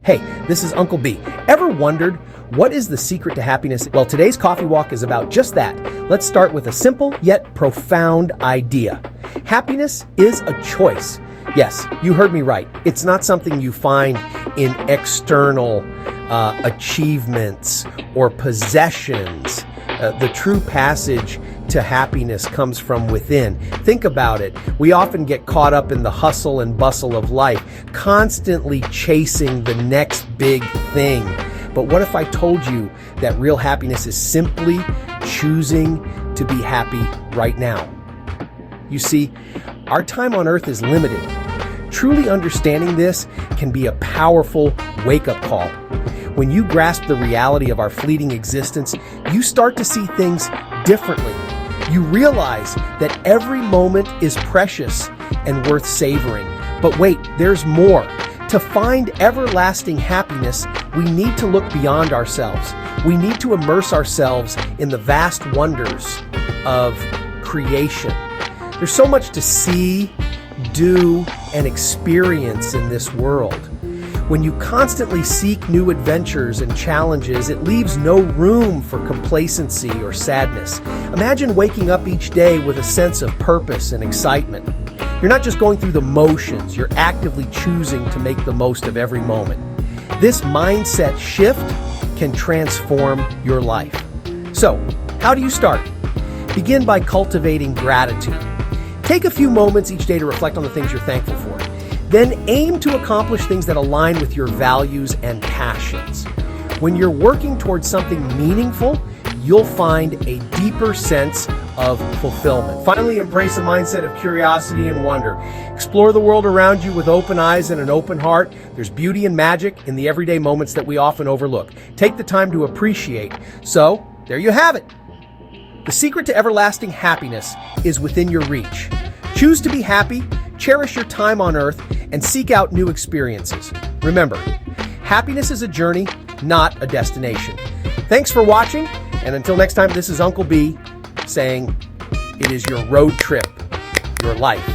Hey, this is Uncle B. Ever wondered what is the secret to happiness? Well, today's coffee walk is about just that. Let's start with a simple yet profound idea. Happiness is a choice. Yes, you heard me right. It's not something you find in external achievements or possessions. The true passage to happiness comes from within. Think about it. We often get caught up in the hustle and bustle of life, constantly chasing the next big thing. But what if I told you that real happiness is simply choosing to be happy right now? You see, our time on earth is limited. Truly understanding this can be a powerful wake-up call. When you grasp the reality of our fleeting existence, you start to see things differently. You realize that every moment is precious and worth savoring. But wait, there's more. To find everlasting happiness, we need to look beyond ourselves. We need to immerse ourselves in the vast wonders of creation. There's so much to see, do, and experience in this world. When you constantly seek new adventures and challenges, it leaves no room for complacency or sadness. Imagine waking up each day with a sense of purpose and excitement. You're not just going through the motions, you're actively choosing to make the most of every moment. This mindset shift can transform your life. So, how do you start? Begin by cultivating gratitude. Take a few moments each day to reflect on the things you're thankful for. Then aim to accomplish things that align with your values and passions. When you're working towards something meaningful, you'll find a deeper sense of fulfillment. Finally, embrace a mindset of curiosity and wonder. Explore the world around you with open eyes and an open heart. There's beauty and magic in the everyday moments that we often overlook. Take the time to appreciate. So, there you have it. The secret to everlasting happiness is within your reach. Choose to be happy, cherish your time on earth, and seek out new experiences. Remember, happiness is a journey, not a destination. Thanks for watching, and until next time, this is Uncle B saying, it is your road trip, your life.